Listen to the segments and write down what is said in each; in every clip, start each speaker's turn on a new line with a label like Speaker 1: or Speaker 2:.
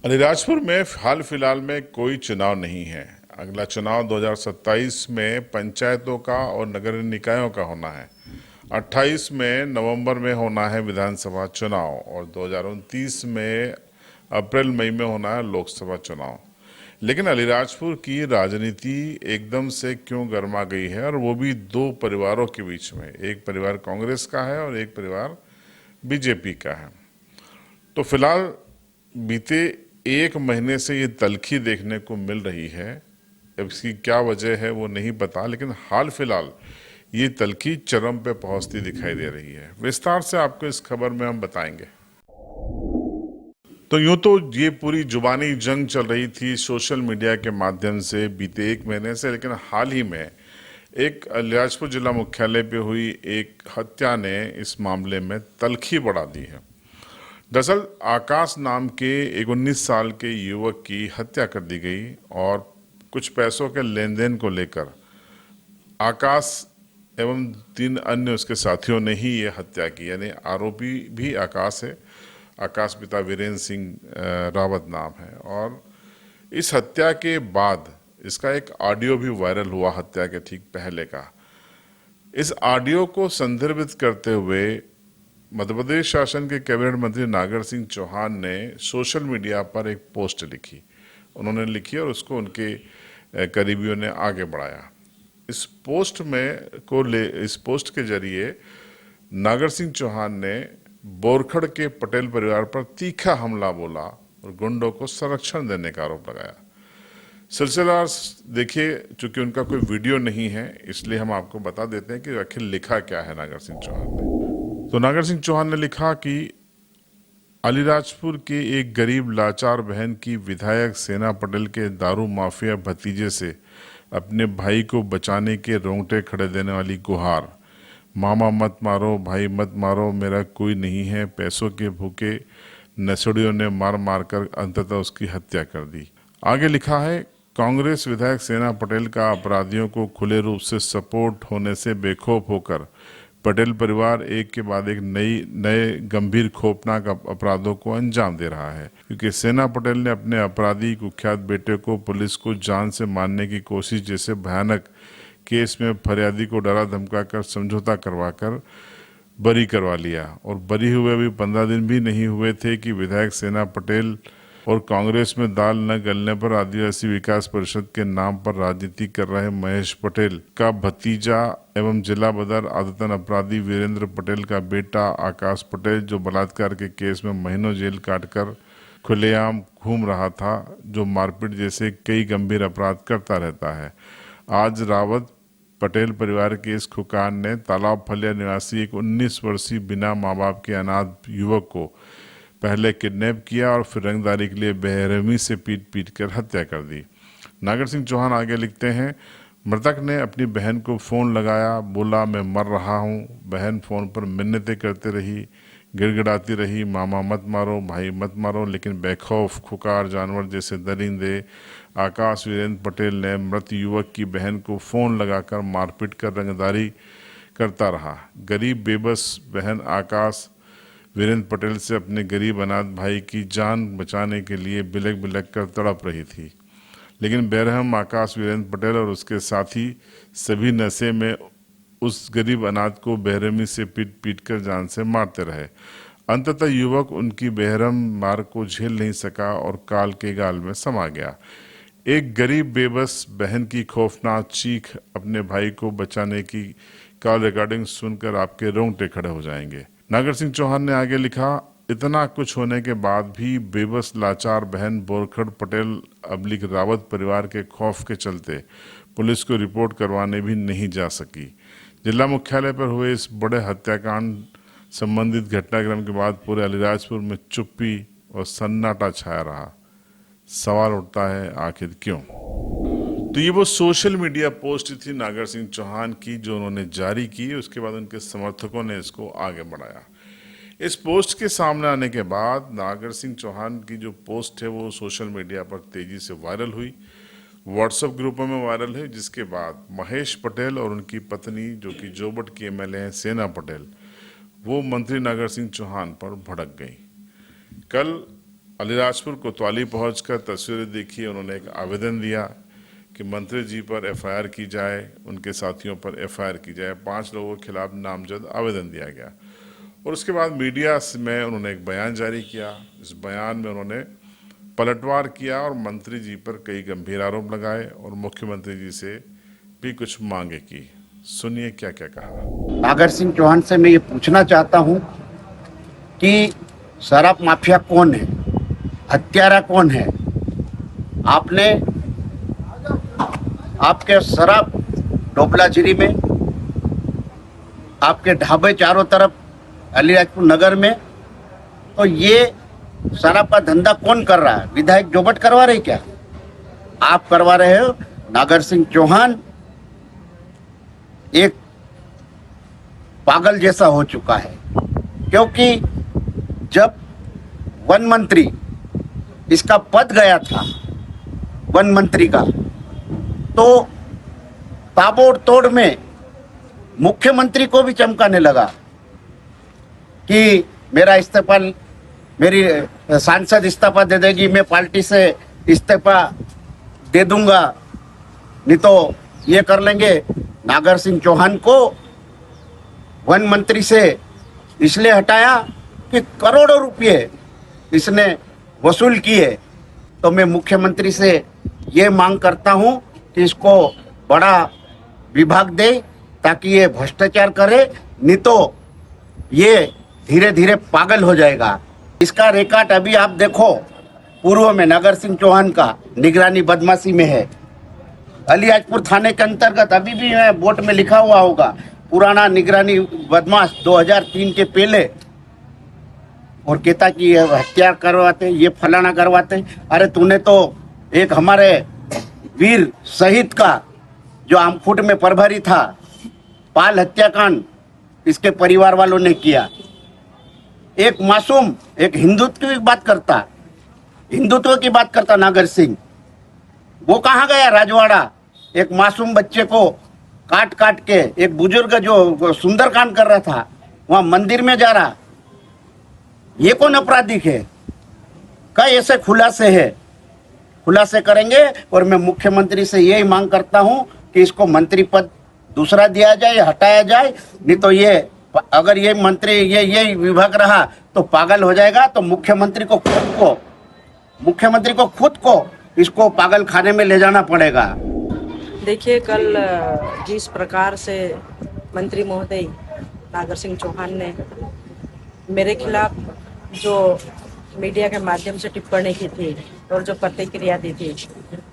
Speaker 1: अलीराजपुर में हाल फिलहाल में कोई चुनाव नहीं है। अगला चुनाव 2027 में पंचायतों का और नगर निकायों का होना है। 28 में नवंबर में होना है विधानसभा चुनाव और 2029 में अप्रैल मई में होना है लोकसभा चुनाव। लेकिन अलीराजपुर की राजनीति एकदम से क्यों गर्मा गई है, और वो भी दो परिवारों के बीच में। एक परिवार कांग्रेस का है और एक परिवार बीजेपी का है। तो फिलहाल बीते एक महीने से ये तल्खी देखने को मिल रही है। अब इसकी क्या वजह है वो नहीं पता, लेकिन हाल फिलहाल ये तल्खी चरम पे पहुंचती दिखाई दे रही है। विस्तार से आपको इस खबर में हम बताएंगे। तो यूं तो ये पूरी जुबानी जंग चल रही थी सोशल मीडिया के माध्यम से बीते एक महीने से, लेकिन हाल ही में एक अलीराजपुर जिला मुख्यालय पे हुई एक हत्या ने इस मामले में तल्खी बढ़ा दी है। दरअसल आकाश नाम के एक 19 साल के युवक की हत्या कर दी गई और कुछ पैसों के लेन देन को लेकर आकाश एवं 3 अन्य उसके साथियों ने ही ये हत्या की। यानी आरोपी भी आकाश है। आकाश पिता वीरेंद्र सिंह रावत नाम है। और इस हत्या के बाद इसका एक ऑडियो भी वायरल हुआ हत्या के ठीक पहले का। इस ऑडियो को संदर्भित करते हुए मध्य प्रदेश शासन के कैबिनेट मंत्री नागर सिंह चौहान ने सोशल मीडिया पर एक पोस्ट लिखी। उन्होंने लिखी और उसको उनके करीबियों ने आगे बढ़ाया। इस पोस्ट के जरिए नागर सिंह चौहान ने बोरखड़ के पटेल परिवार पर तीखा हमला बोला और गुंडों को संरक्षण देने का आरोप लगाया। सिलसिला देखिए, चूंकि उनका कोई वीडियो नहीं है इसलिए हम आपको बता देते हैं कि आखिर लिखा क्या है नागर सिंह चौहान ने। तो नागर सिंह चौहान ने लिखा कि अलीराजपुर के एक गरीब लाचार बहन की विधायक सेना पटेल के दारू माफिया भतीजे से अपने भाई को बचाने के रोंगटे खड़े देने वाली गुहार, मामा मत मारो, भाई मत मारो, मेरा कोई नहीं है, पैसों के भूखे नसड़ियों ने मार मार कर अंततः उसकी हत्या कर दी। आगे लिखा है, कांग्रेस विधायक सेना पटेल का अपराधियों को खुले रूप से सपोर्ट होने से बेखौफ होकर पटेल परिवार एक के बाद एक नए गंभीर खौफनाक अपराधों को अंजाम दे रहा है, क्योंकि सेना पटेल ने अपने अपराधी कुख्यात बेटे को पुलिस को जान से मारने की कोशिश जैसे भयानक केस में फरियादी को डरा धमका कर समझौता करवाकर बरी करवा लिया। और बरी हुए भी 15 दिन भी नहीं हुए थे कि विधायक सेना पटेल और कांग्रेस में दाल न गलने पर आदिवासी विकास परिषद के नाम पर राजनीति कर रहे महेश पटेल का भतीजा एवं जिला बदर आदतन अपराधी वीरेंद्र पटेल का बेटा आकाश पटेल, जो बलात्कार के केस में महीनों जेल काटकर खुलेआम घूम रहा था, जो मारपीट जैसे कई गंभीर अपराध करता रहता है। आज रावत पटेल परिवार के इस खुकान ने तालाब फलिया निवासी एक 19 वर्षीय बिना माँ बाप के अनाथ युवक को पहले किडनैप किया और फिर रंगदारी के लिए बेरहमी से पीट पीट कर हत्या कर दी। नागर सिंह चौहान आगे लिखते हैं, मृतक ने अपनी बहन को फोन लगाया, बोला मैं मर रहा हूँ। बहन फोन पर मिन्नतें करते रही, गिड़गिड़ाती रही, मामा मत मारो, भाई मत मारो, लेकिन बेखौफ खुकार जानवर जैसे दरिंदे आकाश वीरेंद्र पटेल ने मृत युवक की बहन को फोन लगाकर मारपीट कर रंगदारी करता रहा। गरीब बेबस बहन आकाश वीरेंद्र पटेल से अपने गरीब अनाथ भाई की जान बचाने के लिए बिलक बिलक कर तड़प रही थी, लेकिन बेरहम आकाश वीरेंद्र पटेल और उसके साथी सभी नशे में उस गरीब अनाथ को बेरहमी से पीट पीट कर जान से मारते रहे। अंततः युवक उनकी बेरहम मार को झेल नहीं सका और काल के गाल में समा गया। एक गरीब बेबस बहन की खौफनाक चीख अपने भाई को बचाने की कॉल रिकॉर्डिंग सुनकर आपके रोंगटे खड़े हो जाएंगे। नागर सिंह चौहान ने आगे लिखा, इतना कुछ होने के बाद भी बेबस लाचार बहन बोरखड़ पटेल अब्लिक रावत परिवार के खौफ के चलते पुलिस को रिपोर्ट करवाने भी नहीं जा सकी। जिला मुख्यालय पर हुए इस बड़े हत्याकांड संबंधित घटनाक्रम के बाद पूरे अलीराजपुर में चुप्पी और सन्नाटा छाया रहा। सवाल उठता है, आखिर क्यों? तो ये वो सोशल मीडिया पोस्ट थी नागर सिंह चौहान की जो उन्होंने जारी की। उसके बाद उनके समर्थकों ने इसको आगे बढ़ाया। इस पोस्ट के सामने आने के बाद नागर सिंह चौहान की जो पोस्ट है वो सोशल मीडिया पर तेजी से वायरल हुई, व्हाट्सएप ग्रुपों में वायरल हुई, जिसके बाद महेश पटेल और उनकी पत्नी जो कि जोबट की एमएलए हैं सेना पटेल, वो मंत्री नागर सिंह चौहान पर भड़क गई। कल अलीराजपुर कोतवाली पहुंचकर तस्वीरें देखी। उन्होंने एक आवेदन दिया कि मंत्री जी पर एफआईआर की जाए, उनके साथियों पर एफआईआर की जाए। 5 लोगों के खिलाफ नामजद आवेदन दिया गया और उसके बाद मीडिया में उन्होंने एक बयान जारी किया। इस बयान में उन्होंने पलटवार किया और मंत्री जी पर कई गंभीर आरोप लगाए और मुख्यमंत्री जी से भी कुछ मांगे की। सुनिए क्या क्या कहा।
Speaker 2: नागर सिंह चौहान से मैं ये पूछना चाहता हूँ कि शराब माफिया कौन है, हत्यारा कौन है। आपने आपके शराब डोबलाझिरी में, आपके ढाबे चारों तरफ अलीराजपुर नगर में, तो ये शराब का धंधा कौन कर रहा है? विधायक जोबट करवा रहे क्या? आप करवा रहे हो। नागर सिंह चौहान एक पागल जैसा हो चुका है, क्योंकि जब वन मंत्री इसका पद गया था वन मंत्री का, तो ताबड़तोड़ में मुख्यमंत्री को भी चमकाने लगा कि मेरा इस्तीफा, मेरी सांसद इस्तीफा दे देगी, मैं पार्टी से इस्तीफा दे दूंगा, नहीं तो ये कर लेंगे। नागर सिंह चौहान को वन मंत्री से इसलिए हटाया कि करोड़ों रुपए इसने वसूल किए। तो मैं मुख्यमंत्री से ये मांग करता हूं कि इसको बड़ा विभाग दे ताकि ये भ्रष्टाचार करे, नहीं तो ये धीरे धीरे पागल हो जाएगा। इसका रिकॉर्ड अभी आप देखो, पूर्व में नागर सिंह चौहान का निगरानी बदमाशी में है। अलीराजपुर थाने के अंतर्गत अभी भी बोर्ड में लिखा हुआ होगा, पुराना निगरानी बदमाश 2003 के पहले, और कहता कि ये हत्या करवाते, ये फलाना करवाते। अरे तूने तो एक हमारे वीर शहीद का जो आमफुट में प्रभारी था, पाल हत्याकांड इसके परिवार वालों ने किया। एक मासूम, एक हिंदुत्व की बात करता नागर सिंह, वो कहाँ गया? राजवाड़ा एक मासूम बच्चे को काट काट के, एक बुजुर्ग जो सुंदरकांड कर रहा था वहां मंदिर में जा रहा। ये कौन आपराधिक है? कई ऐसे खुलासे करेंगे। और मैं मुख्यमंत्री से यही मांग करता हूं कि इसको मंत्री पद दूसरा दिया जाए, हटाया जाए, नहीं तो ये अगर ये मंत्री ये विभाग रहा तो पागल हो जाएगा। तो मुख्यमंत्री को खुद को इसको पागल खाने में ले जाना पड़ेगा।
Speaker 3: देखिए, कल जिस प्रकार से मंत्री महोदय नागर सिंह चौहान ने मेरे खिलाफ जो मीडिया के माध्यम से टिप्पणी की थी और जो प्रतिक्रिया दी थी,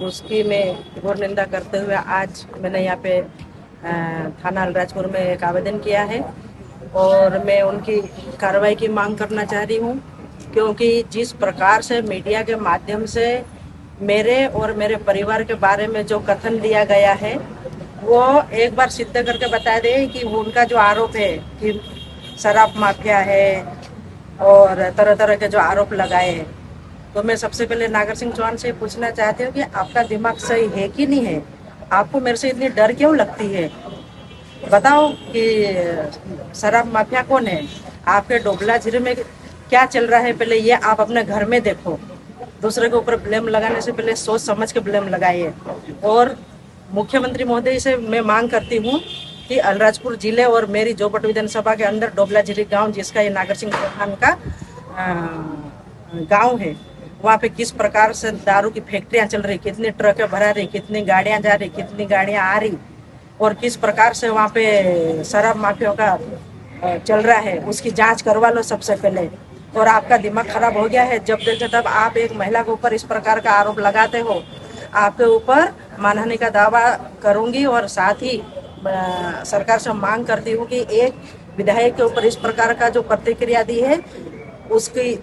Speaker 3: उसकी मैं घोर निंदा करते हुए आज मैंने यहाँ पे थाना अलीराजपुर में एक आवेदन किया है और मैं उनकी कार्रवाई की मांग करना चाह रही हूँ। क्योंकि जिस प्रकार से मीडिया के माध्यम से मेरे और मेरे परिवार के बारे में जो कथन दिया गया है, वो एक बार सिद्ध करके बता दे कि उनका जो आरोप है कि शराब माफिया है और तरह तरह के जो आरोप लगाए हैं, तो मैं सबसे पहले नागर सिंह चौहान से पूछना चाहती हूँ कि आपका दिमाग सही है कि नहीं है? आपको मेरे से इतनी डर क्यों लगती है? बताओ कि शराब माफिया कौन है? आपके डोबलाझिरी में क्या चल रहा है, पहले ये आप अपने घर में देखो। दूसरे के ऊपर ब्लेम लगाने से पहले सोच समझ के ब्लेम लगाइए। और मुख्यमंत्री महोदय से मैं मांग करती हूँ कि अलीराजपुर जिले और मेरी जोबट विधानसभा के अंदर डोबलाझिरी गांव, जिसका ये नागर सिंह चौहान का गांव है, वहाँ पे किस प्रकार से दारू की फैक्ट्रियाँ चल रही, कितनी ट्रकें भरा रही, कितनी गाड़ियाँ जा रही, कितनी गाड़ियाँ आ रही, और किस प्रकार से वहाँ पे शराब माफिया का चल रहा है, उसकी जांच करवा लो सबसे पहले। और आपका दिमाग खराब हो गया है, जब देखो तब आप एक महिला के ऊपर इस प्रकार का आरोप लगाते हो। आपके ऊपर मानहानि का दावा करूंगी और साथ ही सरकार से मांग करती हूँ कि एक विधायक के ऊपर इस प्रकार का जो प्रतिक्रिया दी है, उसकी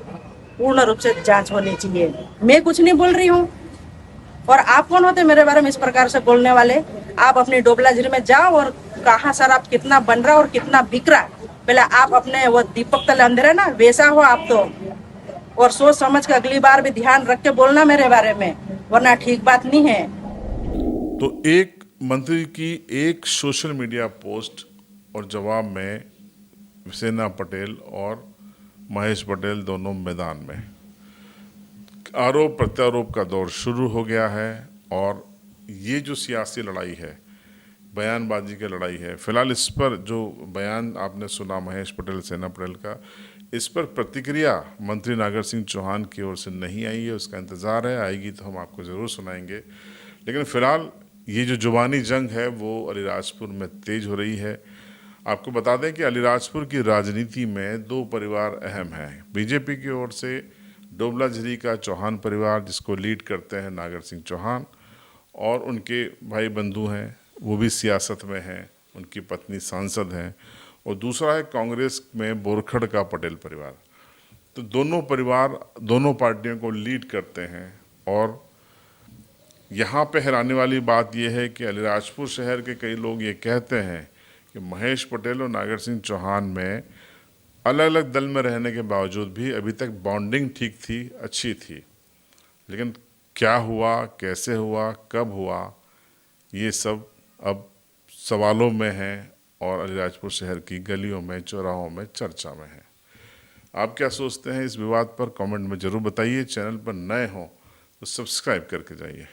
Speaker 3: पूर्ण रूप से जांच होनी चाहिए। मैं कुछ नहीं बोल रही हूँ, और आप कौन होते मेरे बारे में इस प्रकार से बोलने वाले? आप अपनी डोबलाझिरी में जाओ और कहाँ शराब कितना बन रहा और कितना बिक रहा, पहले आप अपने वो दीपक तले अंधेरे ना वैसा हो आप तो। और सोच समझ के अगली बार भी ध्यान रख के बोलना मेरे बारे में, वरना ठीक बात नहीं है।
Speaker 1: तो एक मंत्री की एक सोशल मीडिया पोस्ट और जवाब में सेना पटेल और महेश पटेल दोनों मैदान में। आरोप प्रत्यारोप का दौर शुरू हो गया है और ये जो सियासी लड़ाई है, बयानबाजी की लड़ाई है, फिलहाल इस पर जो बयान आपने सुना महेश पटेल, सेना पटेल का, इस पर प्रतिक्रिया मंत्री नागर सिंह चौहान की ओर से नहीं आई है। उसका इंतज़ार है, आएगी तो हम आपको ज़रूर सुनाएंगे। लेकिन फिलहाल ये जो जुबानी जंग है वो अलीराजपुर में तेज हो रही है। आपको बता दें कि अलीराजपुर की राजनीति में दो परिवार अहम हैं। बीजेपी की ओर से डोबलाझरी का चौहान परिवार, जिसको लीड करते हैं नागर सिंह चौहान, और उनके भाई बंधु हैं, वो भी सियासत में हैं, उनकी पत्नी सांसद हैं। और दूसरा है कांग्रेस में बोरखड़ का पटेल परिवार। तो दोनों परिवार दोनों पार्टियों को लीड करते हैं। और यहाँ पे हैरानी वाली बात यह है कि अलीराजपुर शहर के कई लोग ये कहते हैं कि महेश पटेल और नागर सिंह चौहान में अलग अलग दल में रहने के बावजूद भी अभी तक बॉन्डिंग ठीक थी, अच्छी थी। लेकिन क्या हुआ, कैसे हुआ, कब हुआ, ये सब अब सवालों में है और अलीराजपुर शहर की गलियों में, चौराहों में चर्चा में है। आप क्या सोचते हैं इस विवाद पर? कमेंट में ज़रूर बताइए। चैनल पर नए हों तो सब्सक्राइब करके जाइए।